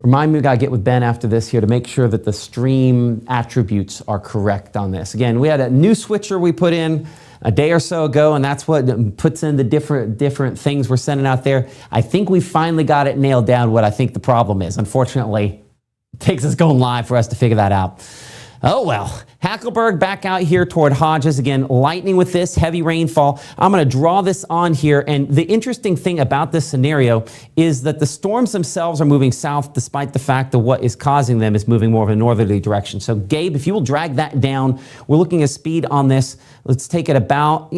Remind me, we got to get with Ben after this here to make sure that the stream attributes are correct on this. Again, we had a new switcher we put in a day or so ago, and that's what puts in the different things we're sending out there. I think we finally got it nailed down what I think the problem is. Unfortunately, it takes us going live for us to figure that out. Oh well, Hackleburg back out here toward Hodges. Again, lightning with this, heavy rainfall. I'm going to draw this on here, and the interesting thing about this scenario is that the storms themselves are moving south despite the fact that what is causing them is moving more of a northerly direction. So Gabe, if you will drag that down, we're looking at speed on this. Let's take it about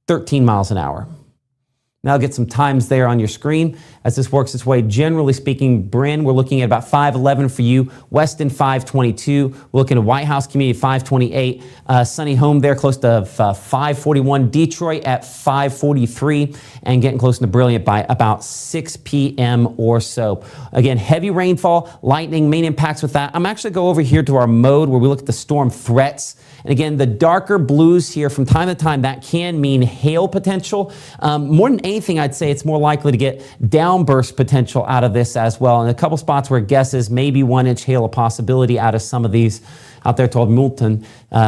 13 miles an hour. Now get some times there on your screen as this works its way. Generally speaking, Bryn, we're looking at about 511 for you. Weston, 522. We're looking at White House Community, 528. Sunny Home there, close to 541. Detroit at 543. And getting close to Brilliant by about 6 p.m. or so. Again, heavy rainfall, lightning, main impacts with that. I'm actually going to go over here to our mode where we look at the storm threats. And again, the darker blues here from time to time, that can mean hail potential. More than anything, I'd say it's more likely to get downburst potential out of this as well. And a couple spots where it guesses maybe 1 inch hail a possibility out of some of these out there toward Moulton,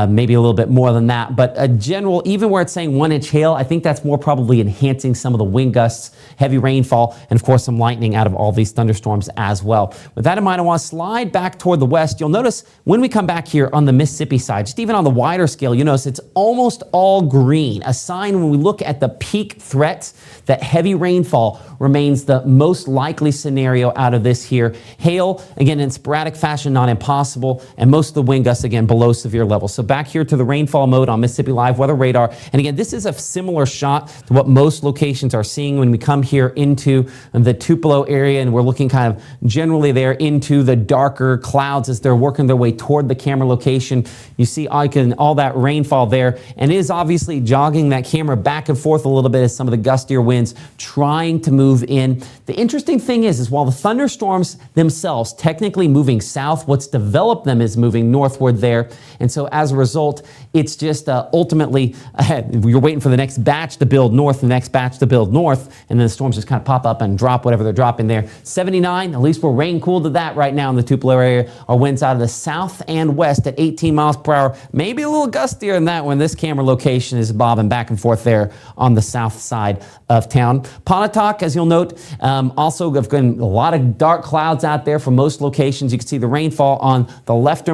maybe a little bit more than that. But a general, even where it's saying 1 inch hail, I think that's more probably enhancing some of the wind gusts, heavy rainfall, and of course some lightning out of all these thunderstorms as well. With that in mind, I want to slide back toward the west. You'll notice when we come back here on the Mississippi side, just even on the wider scale, you notice it's almost all green, a sign when we look at the peak threats that heavy rainfall remains the most likely scenario out of this here. Hail, again, in sporadic fashion, not impossible, and most of the wind gusts, again, below severe levels. So back here to the rainfall mode on Mississippi Live Weather Radar. And again, this is a similar shot to what most locations are seeing when we come here into the Tupelo area, and we're looking kind of generally there into the darker clouds as they're working their way toward the camera location. You see all that rainfall there, and it is obviously jogging that camera back and forth a little bit as some of the gustier winds trying to move in. The interesting thing is while the thunderstorms themselves technically moving south, what's developed them is moving northward there. And so as a result, it's just ultimately you're waiting for the next batch to build north, the next batch to build north, and then the storms just kind of pop up and drop whatever they're dropping there. 79, at least we're rain cooled to that right now in the Tupelo area. Our winds out of the south and west at 18 miles per hour, maybe a little gustier than that when this camera location is bobbing back and forth there on the south side of town. Pontotoc, as you'll note, also have got a lot of dark clouds out there for most locations. You can see the rainfall on the left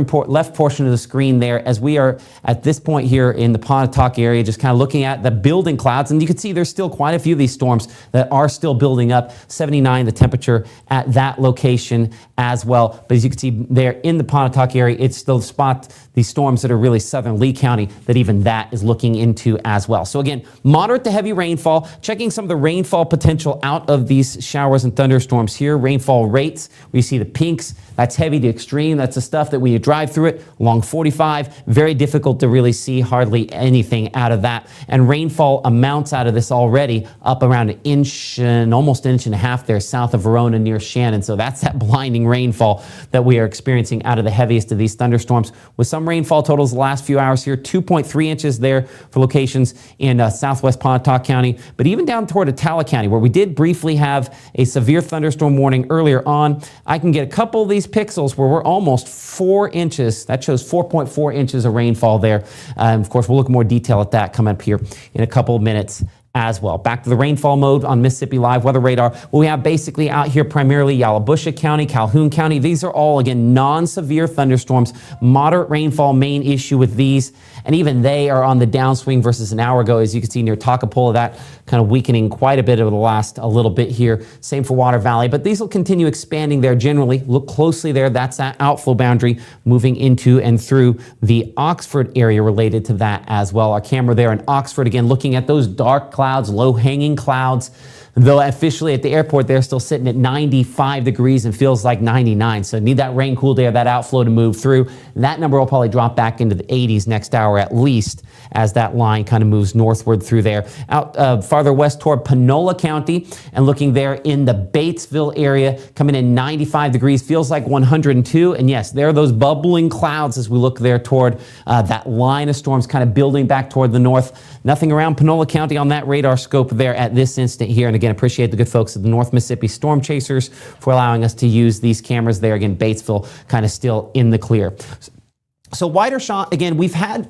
portion of the screen there as we are at this point here in the Pontotoc area, just kind of looking at the building clouds. And you can see there's still quite a few of these storms that are still building up. 79, the temperature at that location as well. But as you can see there in the Pontotoc area, it's still the spot, these storms that are really southern Lee County, that even that is looking into as well. So again, moderate to heavy rainfall. Checking some of the rainfall potential out of these showers and thunderstorms here. Rainfall rates, we see the pinks. That's heavy to extreme. That's the stuff that when you drive through it along 45, very difficult to really see hardly anything out of that. And rainfall amounts out of this already up around an inch and almost an inch and a half there south of Verona near Shannon. So that's that blinding rainfall that we are experiencing out of the heaviest of these thunderstorms. With some rainfall totals the last few hours here, 2.3 inches there for locations in southwest Pontotoc County, but even down toward Attala County, where we did briefly have a severe thunderstorm warning earlier on, I can get a couple of these pixels where we're almost 4 inches. That shows 4.4 inches of rainfall there. Of course, we'll look more detail at that coming up here in a couple of minutes as well. Back to the rainfall mode on Mississippi Live Weather Radar. Well, we have basically out here primarily Yalobusha County, Calhoun County. These are all, again, non-severe thunderstorms. Moderate rainfall, main issue with these. And even they are on the downswing versus an hour ago. As you can see near Takapola, that kind of weakening quite a bit over the last a little bit here. Same for Water Valley, but these will continue expanding there generally. Look closely there. That's that outflow boundary moving into and through the Oxford area related to that as well. Our camera there in Oxford, again, looking at those dark clouds, low-hanging clouds. Though officially at the airport, they're still sitting at 95 degrees and feels like 99. So need that rain cool day, that outflow to move through. That number will probably drop back into the 80s next hour at least as that line kind of moves northward through there. Out farther west toward Panola County and looking there in the Batesville area, coming in 95 degrees, feels like 102. And yes, there are those bubbling clouds as we look there toward that line of storms kind of building back toward the north. Nothing around Panola County on that radar scope there at this instant here. And again, again, appreciate the good folks at the North Mississippi Storm Chasers for allowing us to use these cameras there. Again, Batesville kind of still in the clear. So wider shot, again, we've had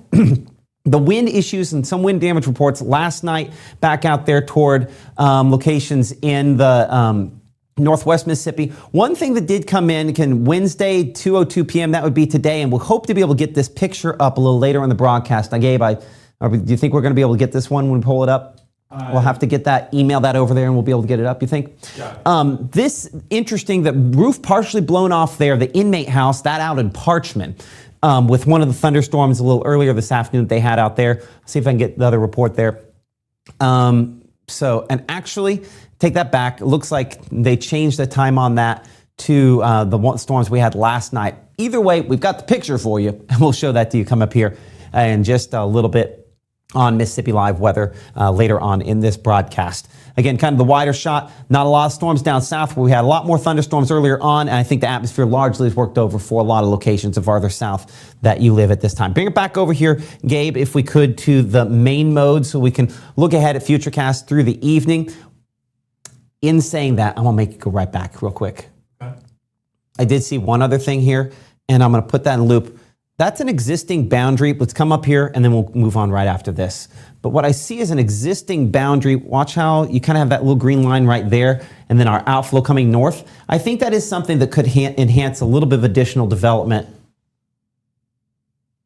the wind issues and some wind damage reports last night back out there toward locations in the Northwest Mississippi. One thing that did come in, Wednesday, 2:02 p.m., that would be today, and we'll hope to be able to get this picture up a little later in the broadcast. Now, Gabe, do you think we're going to be able to get this one when we pull it up? We'll have to email that over there, and we'll be able to get it up, you think? Yeah. This, interesting, the roof partially blown off there, the inmate house, that out in Parchman, with one of the thunderstorms a little earlier this afternoon that they had out there. See if I can get the other report there. And actually, take that back. It looks like they changed the time on that to the storms we had last night. Either way, we've got the picture for you, and we'll show that to you come up here in just a little bit on Mississippi Live weather later on in this broadcast. Again, kind of the wider shot, not a lot of storms down south where we had a lot more thunderstorms earlier on, and I think the atmosphere largely has worked over for a lot of locations of farther south that you live at this time. Bring it back over here, Gabe, if we could, to the main mode so we can look ahead at Futurecast through the evening. In saying that, I'm going to make it go right back real quick. Okay. I did see one other thing here, and I'm going to put that in loop. That's an existing boundary. Let's come up here, and then we'll move on right after this. But what I see is an existing boundary. Watch how you kind of have that little green line right there, and then our outflow coming north. I think that is something that could enhance a little bit of additional development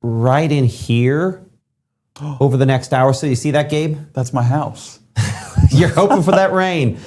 right in here over the next hour. So you see that, Gabe? That's my house. You're hoping for that rain.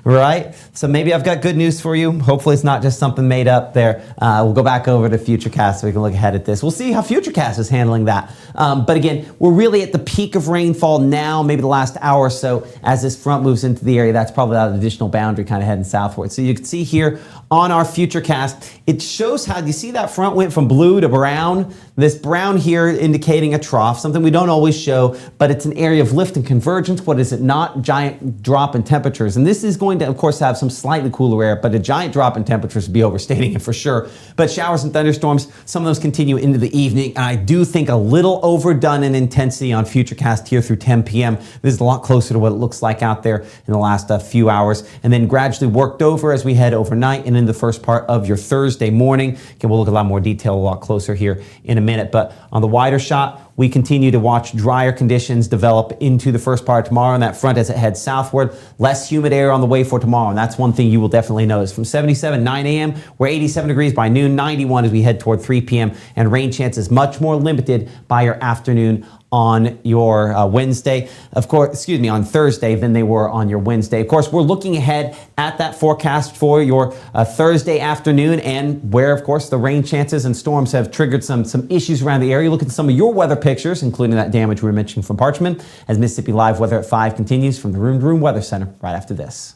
Right? So maybe I've got good news for you. Hopefully it's not just something made up there. We'll go back over to Futurecast so we can look ahead at this. We'll see how Futurecast is handling that. But again, we're really at the peak of rainfall now, maybe the last hour or so. As this front moves into the area, that's probably that additional boundary kind of heading southward. So you can see here on our Futurecast, it shows how, you see that front went from blue to brown? This brown here indicating a trough, something we don't always show, but it's an area of lift and convergence. What is it not? Giant drop in temperatures. And this is going to, of course, have some slightly cooler air, but a giant drop in temperatures would be overstating it for sure. But showers and thunderstorms, some of those continue into the evening. And I do think a little overdone in intensity on Futurecast here through 10 p.m. This is a lot closer to what it looks like out there in the last few hours. And then gradually worked over as we head overnight and in the first part of your Thursday morning. Again, we'll look at a lot more detail a lot closer here in a minute. But on the wider shot, we continue to watch drier conditions develop into the first part of tomorrow on that front as it heads southward. Less humid air on the way for tomorrow, and that's one thing you will definitely notice. From 77, 9 a.m., we're 87 degrees by noon, 91 as we head toward 3 p.m., and rain chances much more limited by your afternoon on your Wednesday, of course, on Thursday than they were on your Wednesday. Of course, we're looking ahead at that forecast for your Thursday afternoon, and where, of course, the rain chances and storms have triggered some issues around the area. Look at some of your weather pictures, including that damage we were mentioning from Parchman, as Mississippi Live Weather at 5 continues from the Room to Room Weather Center right after this.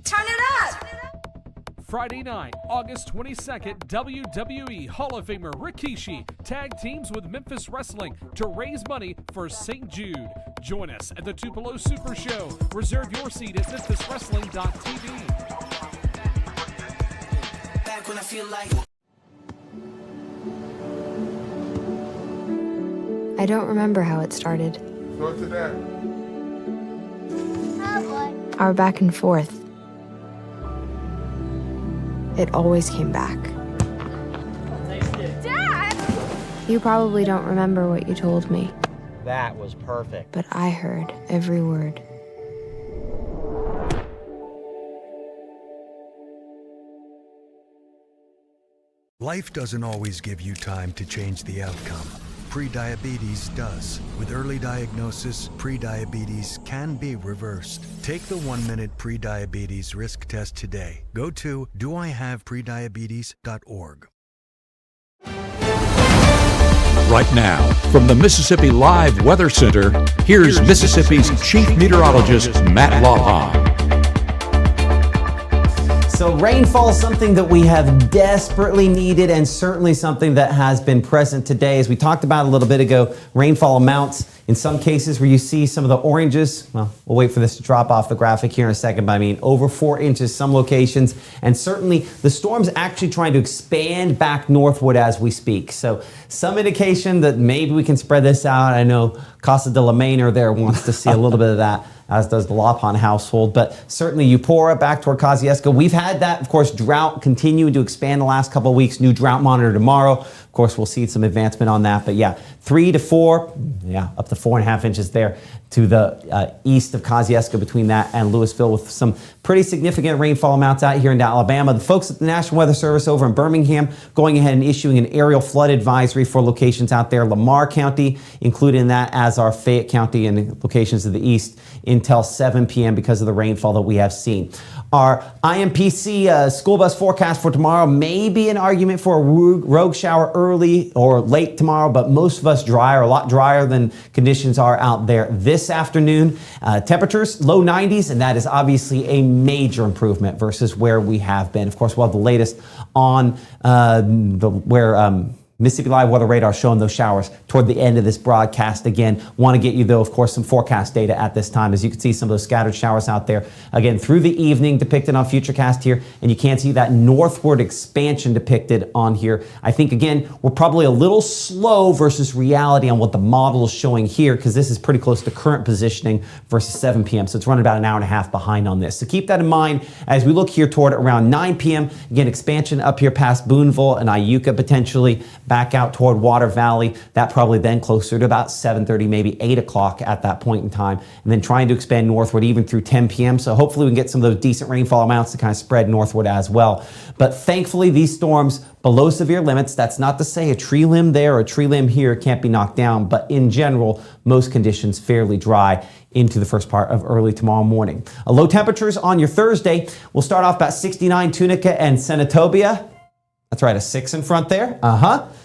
Turn it up! Friday night, August 22nd, WWE Hall of Famer Rikishi tag teams with Memphis Wrestling to raise money for St. Jude. Join us at the Tupelo Super Show. Reserve your seat at memphiswrestling.tv. Back when I feel like I don't remember how it started. Go to that. Our back and forth. It always came back. Dad! You probably don't remember what you told me, That was perfect. but I heard every word. Life doesn't always give you time to change the outcome. Prediabetes does. With early diagnosis, prediabetes can be reversed. Take the 1-minute prediabetes risk test today. Go to doihaveprediabetes.org. Right now, from the Mississippi Live Weather Center, here's Mississippi's Chief Meteorologist, Matt Lawhon. So rainfall is something that we have desperately needed and certainly something that has been present today. As we talked about a little bit ago, rainfall amounts in some cases where you see some of the oranges, well, we'll wait for this to drop off the graphic here in a second, but I mean over 4 inches some locations, and certainly the storm's actually trying to expand back northward as we speak. So some indication that maybe we can spread this out. I know Casa de la Mainer there wants to see a little bit of that, as does the Lapon household, but certainly Eupora back toward Kosciuszko. We've had that, of course, drought continuing to expand the last couple of weeks. New drought monitor tomorrow. Of course, we'll see some advancement on that, but yeah, 3 to 4, yeah, up to 4.5 inches there to the east of Kosciuszko between that and Louisville, with some pretty significant rainfall amounts out here in Alabama. The folks at the National Weather Service over in Birmingham going ahead and issuing an aerial flood advisory for locations out there. Lamar County included in that, as are Fayette County and locations to the east until 7 p.m. because of the rainfall that we have seen. Our IMPC school bus forecast for tomorrow may be an argument for a rogue shower early or late tomorrow, but most of us drier, a lot drier than conditions are out there this afternoon. Temperatures low 90s, and that is obviously a major improvement versus where we have been. Of course, we'll have the latest on Mississippi Live Weather Radar showing those showers toward the end of this broadcast. Again, want to get you, though, of course, some forecast data at this time. As you can see, some of those scattered showers out there, again, through the evening depicted on Futurecast here, and you can't see that northward expansion depicted on here. I think, again, we're probably a little slow versus reality on what the model is showing here, because this is pretty close to current positioning versus 7 p.m., so it's running about an hour and a half behind on this. So keep that in mind as we look here toward around 9 p.m. Again, expansion up here past Boonville and Iuka potentially, back out toward Water Valley. That probably then closer to about 7:30, maybe 8 o'clock at that point in time, and then trying to expand northward even through 10 p.m. So hopefully we can get some of those decent rainfall amounts to kind of spread northward as well. But thankfully, these storms below severe limits. That's not to say a tree limb there or a tree limb here can't be knocked down, but in general, most conditions fairly dry into the first part of early tomorrow morning. Low temperatures on your Thursday. We'll start off about 69 Tunica and Senatobia. That's right, a 6 in front there.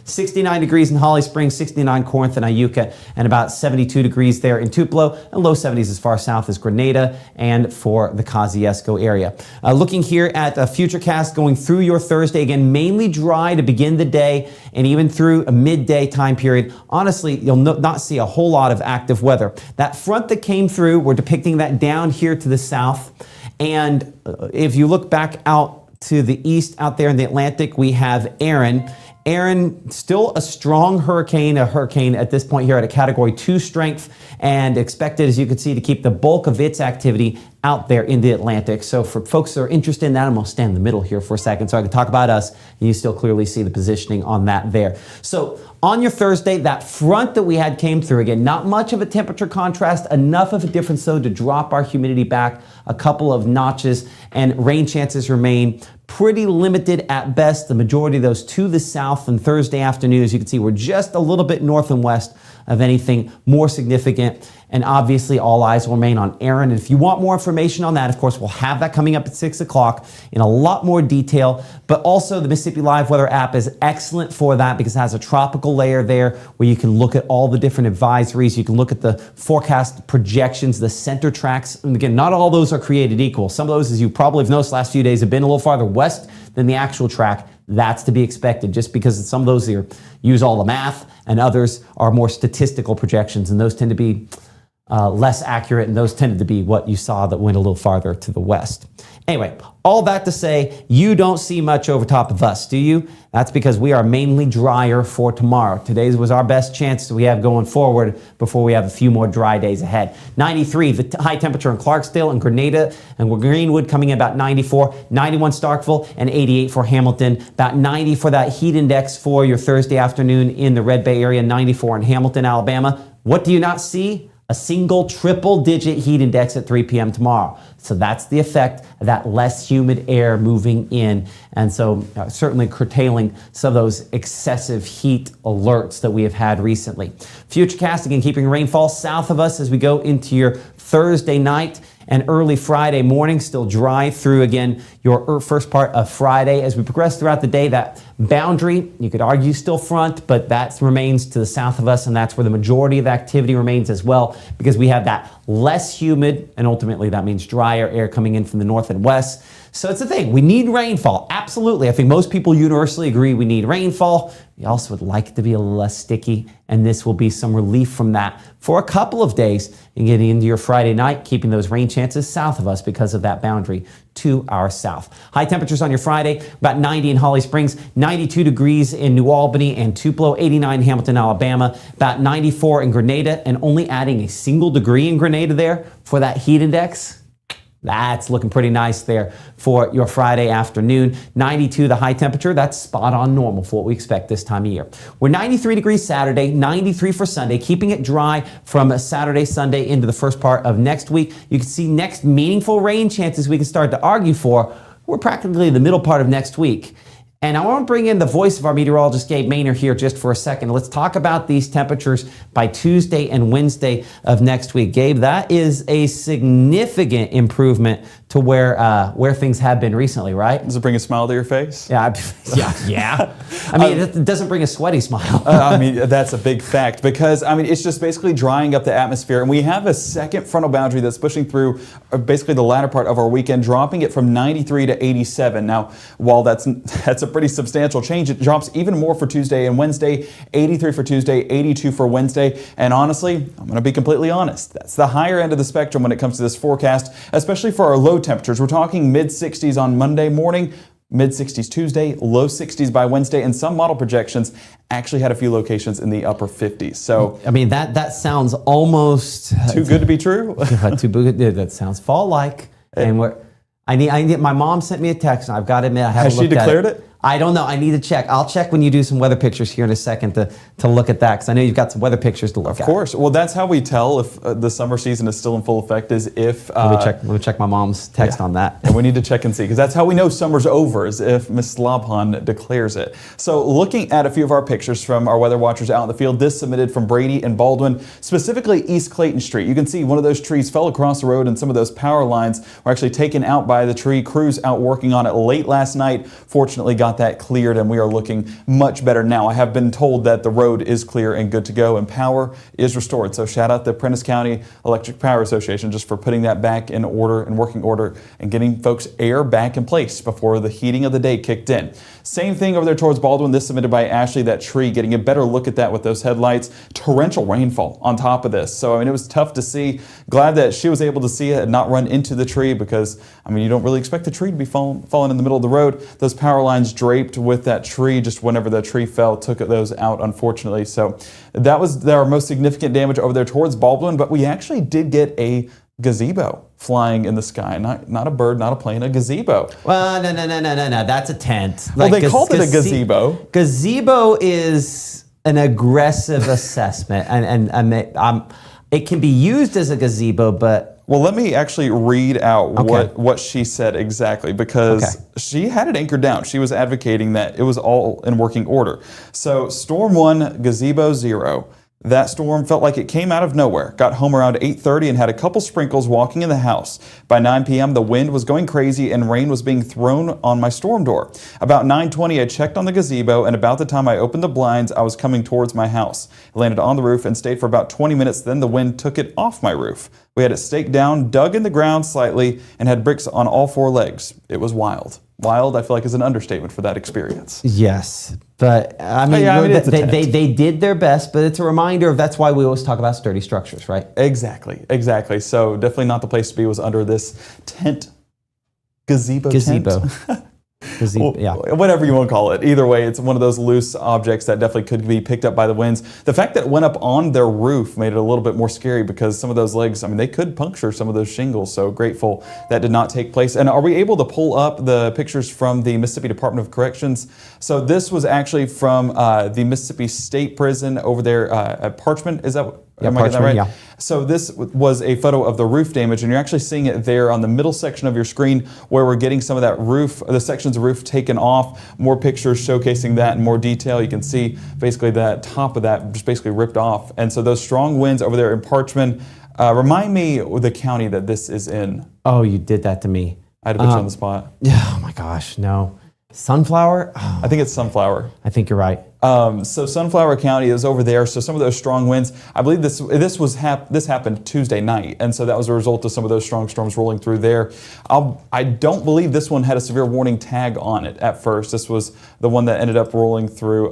69 degrees in Holly Springs, 69 Corinth and Iuka, and about 72 degrees there in Tupelo, and low 70s as far south as Grenada and for the Kosciuszko area. Looking here at a Futurecast going through your Thursday, again, mainly dry to begin the day and even through a midday time period. Honestly, you'll not see a whole lot of active weather. That front that came through, we're depicting that down here to the south, and if you look back out to the east out there in the Atlantic, we have Aaron. Aaron, still a strong hurricane, a hurricane at this point here at a Category 2 strength, and expected, as you can see, to keep the bulk of its activity out there in the Atlantic. So for folks that are interested in that, I'm going to stand in the middle here for a second so I can talk about us, and you still clearly see the positioning on that there. So on your Thursday, that front that we had came through. Again, not much of a temperature contrast, enough of a difference though to drop our humidity back a couple of notches, and rain chances remain pretty limited at best. The majority of those to the south on Thursday afternoon. As you can see, we're just a little bit north and west of anything more significant. And obviously, all eyes will remain on Aaron. And if you want more information on that, of course, we'll have that coming up at 6 o'clock in a lot more detail. But also, the Mississippi Live Weather app is excellent for that because it has a tropical layer there where you can look at all the different advisories. You can look at the forecast projections, the center tracks. And again, not all those are created equal. Some of those, as you probably have noticed last few days, have been a little farther west than the actual track. That's to be expected just because some of those here use all the math and others are more statistical projections, and those tend to be less accurate, and those tended to be what you saw that went a little farther to the west. Anyway, all that to say, you don't see much over top of us, do you? That's because we are mainly drier for tomorrow. Today's was our best chance we have going forward before we have a few more dry days ahead. 93, the high temperature in Clarksdale and Grenada, and Greenwood coming in about 94, 91 Starkville, and 88 for Hamilton. About 90 for that heat index for your Thursday afternoon in the Red Bay area, 94 in Hamilton, Alabama. What do you not see? A single triple-digit heat index at 3 p.m. tomorrow. So that's the effect of that less humid air moving in. And so certainly curtailing some of those excessive heat alerts that we have had recently. Futurecast, again, keeping rainfall south of us as we go into your Thursday night and early Friday morning. Still dry through, again, your first part of Friday. As we progress throughout the day, that boundary, you could argue still front, but that remains to the south of us, and that's where the majority of activity remains as well, because we have that less humid, and ultimately that means drier air coming in from the north and west. So it's the thing, we need rainfall, absolutely. I think most people universally agree we need rainfall. We also would like it to be a little less sticky, and this will be some relief from that for a couple of days and getting into your Friday night, keeping those rain chances south of us because of that boundary to our south. High temperatures on your Friday, about 90 in Holly Springs, 92 degrees in New Albany and Tupelo, 89 in Hamilton, Alabama, about 94 in Grenada, and only adding a single degree in Grenada there for that heat index. That's looking pretty nice there for your Friday afternoon. 92 the high temperature. That's spot on normal for what we expect this time of year. We're 93 degrees Saturday, 93 for Sunday, keeping it dry from Saturday, Sunday into the first part of next week. You can see next meaningful rain chances we can start to argue for. We're practically the middle part of next week. And I want to bring in the voice of our meteorologist, Gabe Maynor, here just for a second. Let's talk about these temperatures by Tuesday and Wednesday of next week. Gabe, that is a significant improvement to where things have been recently, right? Does it bring a smile to your face? Yeah. I mean, it doesn't bring a sweaty smile. I mean, that's a big fact because, I mean, it's just basically drying up the atmosphere. And we have a second frontal boundary that's pushing through basically the latter part of our weekend, dropping it from 93 to 87. Now, while that's a pretty substantial change, it drops even more for Tuesday and Wednesday, 83 for Tuesday, 82 for Wednesday. And honestly, I'm going to be completely honest, that's the higher end of the spectrum when it comes to this forecast, especially for our low temperatures. We're talking mid-60s on Monday morning, mid-60s Tuesday, low 60s by Wednesday, and some model projections actually had a few locations in the upper 50s. So, I mean, that sounds almost too good to be true. Too good. That sounds fall-like. And I need. My mom sent me a text, and I've got to admit, I haven't looked at it. Has she declared it? I don't know. I need to check. I'll check when you do some weather pictures here in a second to look at that, because I know you've got some weather pictures to look at. Of course. Well, that's how we tell if the summer season is still in full effect, is if... Let me check my mom's text on that. And we need to check and see, because that's how we know summer's over, is if Ms. Slobhan declares it. So looking at a few of our pictures from our weather watchers out in the field, this submitted from Brady and Baldwin, specifically East Clayton Street. You can see one of those trees fell across the road, and some of those power lines were actually taken out by the tree. Crews out working on it late last night fortunately got that cleared, and we are looking much better now. I have been told that the road is clear and good to go, and power is restored. So shout out the Prentice County Electric Power Association just for putting that back in order and working order and getting folks air back in place before the heating of the day kicked in. Same thing over there towards Baldwin. This submitted by Ashley, that tree, getting a better look at that with those headlights. Torrential rainfall on top of this. So, I mean, it was tough to see. Glad that she was able to see it and not run into the tree, because, I mean, you don't really expect the tree to be falling in the middle of the road. Those power lines draped with that tree, just whenever the tree fell, took those out, unfortunately. So that was our most significant damage over there towards Baldwin, but we actually did get a gazebo flying in the sky. Not a bird, not a plane, a gazebo. Well, no. That's a tent. Well, they called it a gazebo. Gazebo is an aggressive assessment, and it can be used as a gazebo, but... Well, let me actually read out what she said exactly, because she had it anchored down. She was advocating that it was all in working order. So storm 1, gazebo 0. That storm felt like it came out of nowhere. Got home around 8:30 and had a couple sprinkles walking in the house. By 9 p.m., the wind was going crazy and rain was being thrown on my storm door. About 9:20, I checked on the gazebo, and about the time I opened the blinds, I was coming towards my house. It landed on the roof and stayed for about 20 minutes. Then the wind took it off my roof. We had it staked down, dug in the ground slightly, and had bricks on all 4 legs. It was wild. Wild, I feel like, is an understatement for that experience. Yes, but I mean, they did their best, but it's a reminder of that's why we always talk about sturdy structures, right? Exactly. So definitely not the place to be was under this tent, gazebo. Yeah. Whatever you want to call it. Either way, it's one of those loose objects that definitely could be picked up by the winds. The fact that it went up on their roof made it a little bit more scary, because some of those legs, I mean, they could puncture some of those shingles. So grateful that did not take place. And are we able to pull up the pictures from the Mississippi Department of Corrections? So this was actually from the Mississippi State Prison over there at Parchment. Is that am I getting that right? Yeah. So this was a photo of the roof damage, and you're actually seeing it there on the middle section of your screen, where we're getting some of that roof, the sections of roof taken off. More pictures showcasing that in more detail. You can see basically that top of that just basically ripped off. And so those strong winds over there in Parchment, remind me the county that this is in. Oh, you did that to me. I had to put you on the spot. Oh my gosh, no. Sunflower? I think it's Sunflower. I think you're right. So Sunflower County is over there. So some of those strong winds, I believe this happened Tuesday night, and so that was a result of some of those strong storms rolling through there. I don't believe this one had a severe warning tag on it at first. This was the one that ended up rolling through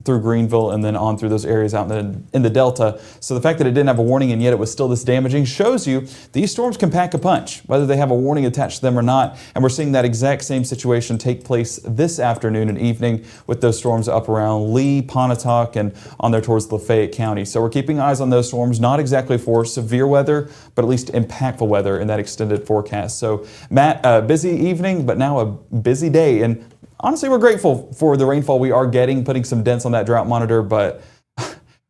Greenville and then on through those areas out in the Delta. So the fact that it didn't have a warning and yet it was still this damaging shows you these storms can pack a punch, whether they have a warning attached to them or not. And we're seeing that exact same situation take place this afternoon and evening with those storms up around Lee, Pontotoc, and on there towards Lafayette County. So we're keeping eyes on those storms, not exactly for severe weather, but at least impactful weather in that extended forecast. So Matt, busy evening, but now a busy day. And honestly, we're grateful for the rainfall we are getting, putting some dents on that drought monitor, but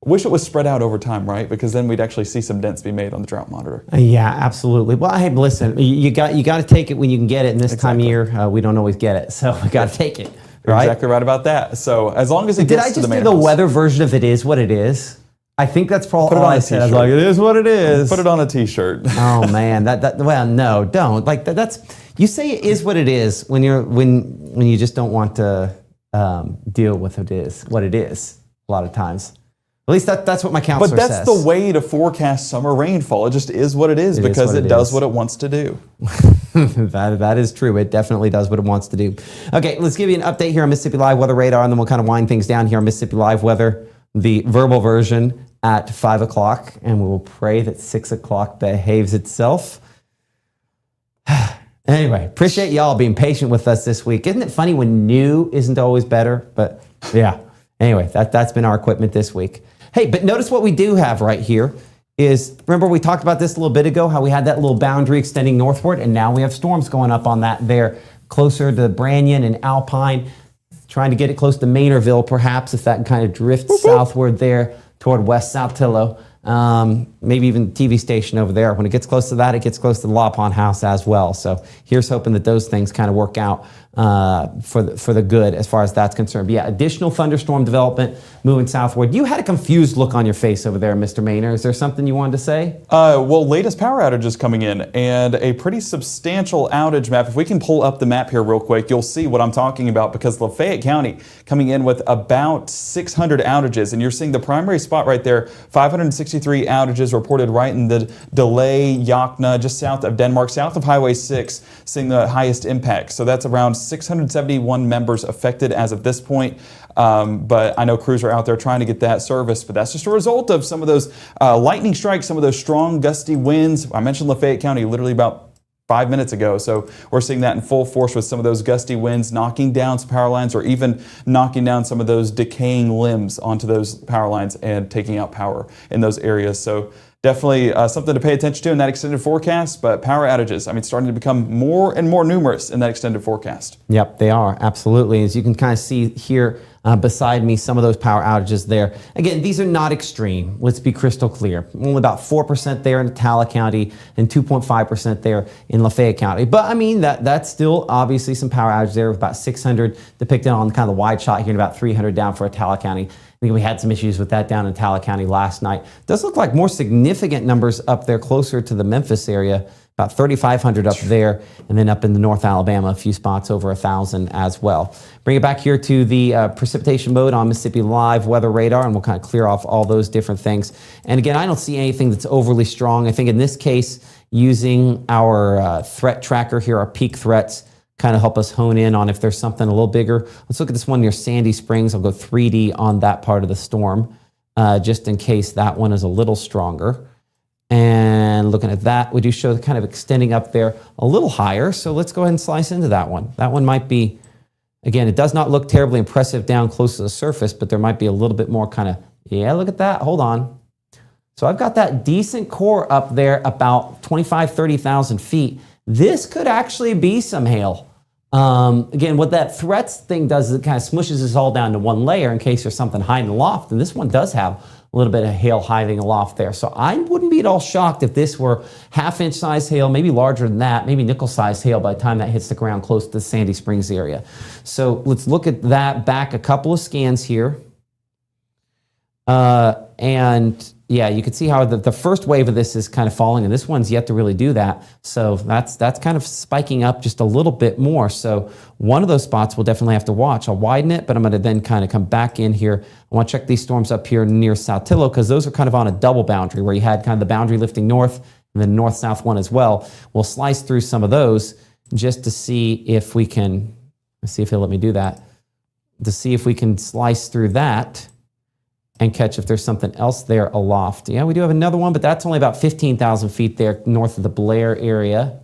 wish it was spread out over time, right? Because then we'd actually see some dents be made on the drought monitor. Yeah, absolutely. Well, hey, listen, you got to take it when you can get it. And this time of year, we don't always get it, so we got to take it. You're right? exactly right about that. So as long as it Did gets I to just the do the manholes. weather version of "It Is What It Is"? I think that's probably Put it all on I a said. I was t-shirt. like, "It is what it is." Put it on a t-shirt. Oh man, well, no, don't. Like that's you say it is what it is when you just don't want to deal with what it is. A lot of times, at least that's what my counselor But says. that's the way to forecast summer rainfall. It just is what it is because it does what it wants to do. that is true. It definitely does what it wants to do. Okay, let's give you an update here on Mississippi Live Weather Radar, and then we'll kind of wind things down here on Mississippi Live Weather, the verbal version at 5 o'clock, and we will pray that 6 o'clock behaves itself. Anyway, appreciate y'all being patient with us this week. Isn't it funny when new isn't always better? But yeah, anyway, that's been our equipment this week. Hey, but notice what we do have right here is, remember we talked about this a little bit ago, how we had that little boundary extending northward, and now we have storms going up on that there, closer to Branyan and Alpine, trying to get it close to Maynardville, perhaps, if that kind of drifts southward there toward West Saltillo. Maybe even TV station over there. When it gets close to that, it gets close to the Law Pond House as well. So here's hoping that those things kind of work out for the good as far as that's concerned. But yeah, additional thunderstorm development moving southward. You had a confused look on your face over there, Mr. Maynard. Is there something you wanted to say? Well, latest power outages coming in and a pretty substantial outage map. If we can pull up the map here real quick, you'll see what I'm talking about because Lafayette County coming in with about 600 outages. And you're seeing the primary spot right there, 563 outages reported right in the Delay, Yakna, just south of Denmark, south of Highway 6, seeing the highest impact. So that's around 671 members affected as of this point. But I know crews are out there trying to get that service, but that's just a result of some of those lightning strikes, some of those strong gusty winds. I mentioned Lafayette County literally about 5 minutes ago. So we're seeing that in full force with some of those gusty winds knocking down some power lines or even knocking down some of those decaying limbs onto those power lines and taking out power in those areas. So definitely something to pay attention to in that extended forecast, but power outages, I mean, starting to become more and more numerous in that extended forecast. Yep, they are, absolutely. As you can kind of see here beside me, some of those power outages there. Again, these are not extreme. Let's be crystal clear. Only about 4% there in Attala County and 2.5% there in Lafayette County. But I mean, that's still obviously some power outages there with about 600 depicted on kind of the wide shot here and about 300 down for Attala County. I think we had some issues with that down in Attala County last night. Does look like more significant numbers up there closer to the Memphis area, about 3,500 up there, and then up in the North Alabama, a few spots over 1,000 as well. Bring it back here to the precipitation mode on Mississippi Live Weather Radar, and we'll kind of clear off all those different things. And again, I don't see anything that's overly strong. I think in this case, using our threat tracker here, our peak threats, kind of help us hone in on if there's something a little bigger. Let's look at this one near Sandy Springs. I'll go 3D on that part of the storm, just in case that one is a little stronger. And looking at that, we do show the kind of extending up there a little higher. So let's go ahead and slice into that one. That one might be, again, it does not look terribly impressive down close to the surface, but there might be a little bit more kind of, yeah, look at that. Hold on. So I've got that decent core up there about 25, 30,000 feet. This could actually be some hail. Again, what that threats thing does is it kind of smushes this all down to one layer in case there's something hiding aloft. And this one does have a little bit of hail hiding aloft there. So I wouldn't be at all shocked if this were half-inch size hail, maybe larger than that, maybe nickel-sized hail by the time that hits the ground close to the Sandy Springs area. So let's look at that back a couple of scans here. And yeah, you can see how the first wave of this is kind of falling, and this one's yet to really do that. So that's kind of spiking up just a little bit more. So one of those spots we'll definitely have to watch. I'll widen it, but I'm going to then kind of come back in here. I want to check these storms up here near Saltillo, because those are kind of on a double boundary where you had kind of the boundary lifting north and then north-south one as well. We'll slice through some of those just to see if we can, let's see if he'll let me do that, to see if we can slice through that and catch if there's something else there aloft. Yeah, we do have another one, but that's only about 15,000 feet there north of the Blair area.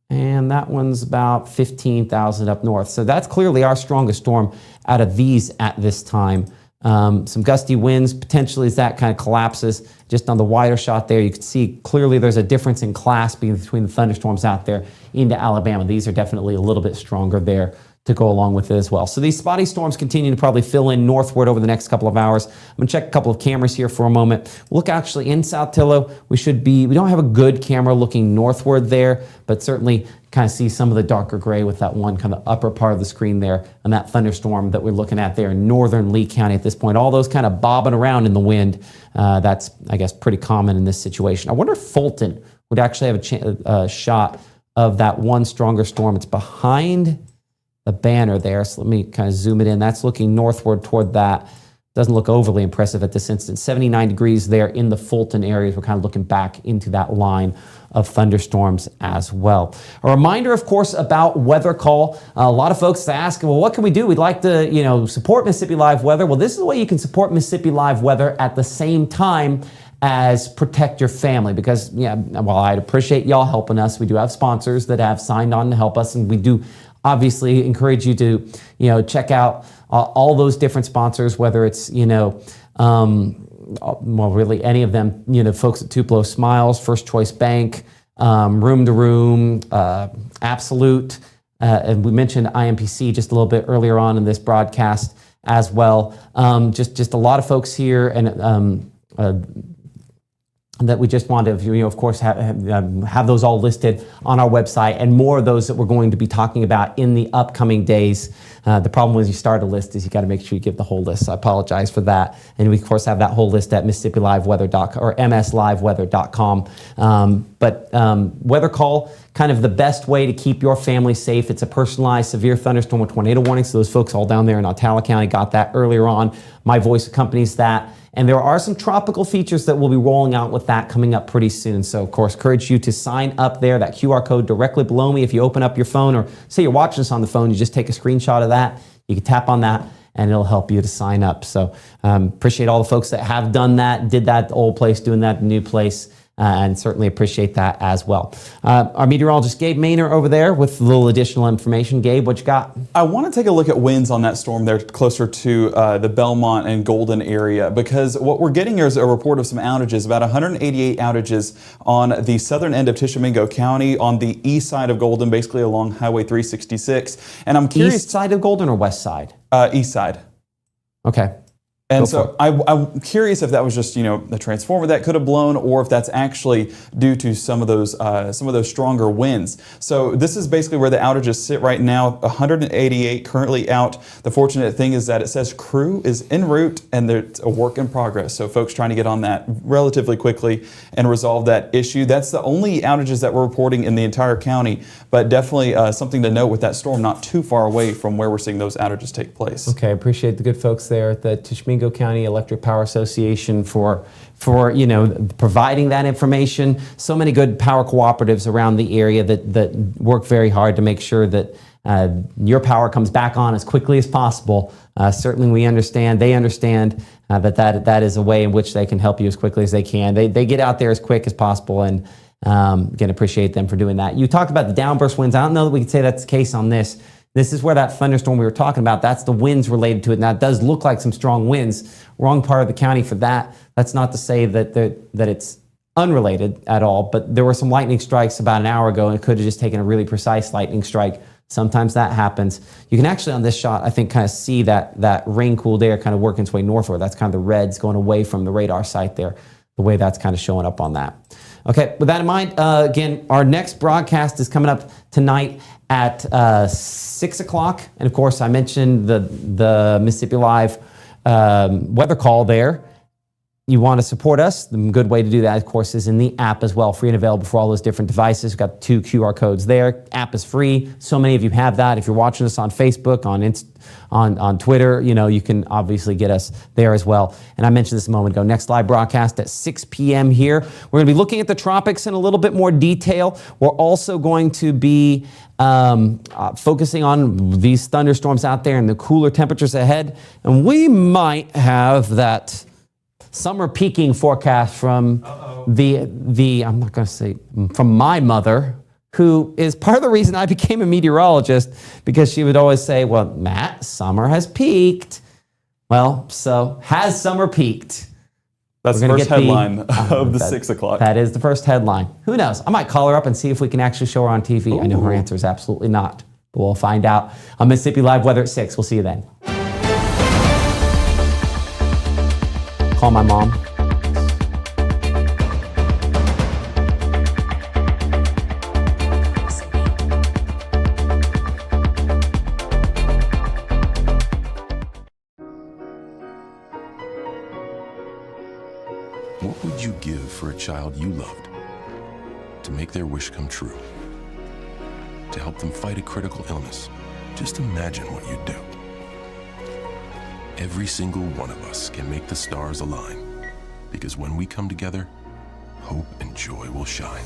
And that one's about 15,000 up north. So that's clearly our strongest storm out of these at this time. Some gusty winds potentially as that kind of collapses. Just on the wider shot there, you can see clearly there's a difference in class between the thunderstorms out there into Alabama. These are definitely a little bit stronger there to go along with it as well. So these spotty storms continue to probably fill in northward over the next couple of hours. I'm gonna check a couple of cameras here for a moment. Look, actually in Saltillo, we don't have a good camera looking northward there, but certainly kind of see some of the darker gray with that one kind of upper part of the screen there and that thunderstorm that we're looking at there in northern Lee County at this point. All those kind of bobbing around in the wind. That's, I guess, pretty common in this situation. I wonder if Fulton would actually have a shot of that one stronger storm. It's behind the banner there. So let me kind of zoom it in. That's looking northward toward that. Doesn't look overly impressive at this instance. 79 degrees there in the Fulton areas. We're kind of looking back into that line of thunderstorms as well. A reminder, of course, about Weather Call. A lot of folks ask, well, what can we do? We'd like to, support Mississippi Live Weather. Well, this is the way you can support Mississippi Live Weather at the same time as protect your family, because while I'd appreciate y'all helping us, we do have sponsors that have signed on to help us, and we do obviously encourage you to, check out all those different sponsors, whether it's, really any of them, folks at Tupelo Smiles, First Choice Bank, Room to Room, Absolute, and we mentioned IMPC just a little bit earlier on in this broadcast as well. Just a lot of folks here, and that we just want to, of course, have those all listed on our website, and more of those that we're going to be talking about in the upcoming days. The problem when you start a list is you got to make sure you give the whole list. So I apologize for that. And we, of course, have that whole list at MississippiLiveWeather.com or MSLiveWeather.com. But Weather Call, kind of the best way to keep your family safe. It's a personalized severe thunderstorm with tornado warning. So those folks all down there in Otala County got that earlier on. My voice accompanies that. And there are some tropical features that we'll be rolling out with that coming up pretty soon. So, of course, encourage you to sign up there. That QR code directly below me. If you open up your phone, or say you're watching this on the phone, you just take a screenshot of that. You can tap on that, and it'll help you to sign up. So appreciate all the folks that have done that, did that at the old place, doing that at the new place. And certainly appreciate that as well. Our meteorologist, Gabe Maynor, over there with a little additional information. Gabe, what you got? I want to take a look at winds on that storm there closer to the Belmont and Golden area, because what we're getting here is a report of some outages, about 188 outages on the southern end of Tishomingo County on the east side of Golden, basically along Highway 366. And I'm curious. East side of Golden or west side? East side. Okay. And so I'm curious if that was just, the transformer that could have blown, or if that's actually due to some of those stronger winds. So this is basically where the outages sit right now. 188 currently out. The fortunate thing is that it says crew is en route, and it's a work in progress. So folks trying to get on that relatively quickly and resolve that issue. That's the only outages that we're reporting in the entire county, but definitely something to note with that storm not too far away from where we're seeing those outages take place. Okay, appreciate the good folks there at the Tishomingo County Electric Power Association for providing that information. So many good power cooperatives around the area that work very hard to make sure that your power comes back on as quickly as possible. Certainly we understand, they understand that is a way in which they can help you as quickly as they can. They get out there as quick as possible, and again, appreciate them for doing that. You talked about the downburst winds. I don't know that we could say that's the case on this. This is where that thunderstorm we were talking about, that's the winds related to it. Now, it does look like some strong winds. Wrong part of the county for that. That's not to say that it's unrelated at all, but there were some lightning strikes about an hour ago, and it could have just taken a really precise lightning strike. Sometimes that happens. You can actually, on this shot, I think, kind of see that rain-cooled air kind of working its way northward. That's kind of the reds going away from the radar site there, the way that's kind of showing up on that. Okay, with that in mind, again, our next broadcast is coming up tonight at 6 o'clock. And of course, I mentioned the Mississippi Live weather call there. you want to support us, the good way to do that, of course, is in the app as well, free and available for all those different devices. We've got 2 QR codes there. App is free. So many of you have that. If you're watching us on Facebook, on Twitter, you can obviously get us there as well. And I mentioned this a moment ago, next live broadcast at 6 p.m. here. We're going to be looking at the tropics in a little bit more detail. We're also going to be focusing on these thunderstorms out there and the cooler temperatures ahead. And we might have that summer peaking forecast from I'm not going to say, from my mother, who is part of the reason I became a meteorologist, because she would always say, well, Matt, summer has peaked. Well, so has summer peaked? That's the first headline of the 6 o'clock. That is the first headline. Who knows? I might call her up and see if we can actually show her on TV. Ooh. I know her answer is absolutely not, but we'll find out on Mississippi Live Weather at 6. We'll see you then. Call my mom. What would you give for a child you loved to make their wish come true? To help them fight a critical illness? Just imagine what you'd do. Every single one of us can make the stars align, because when we come together, hope and joy will shine.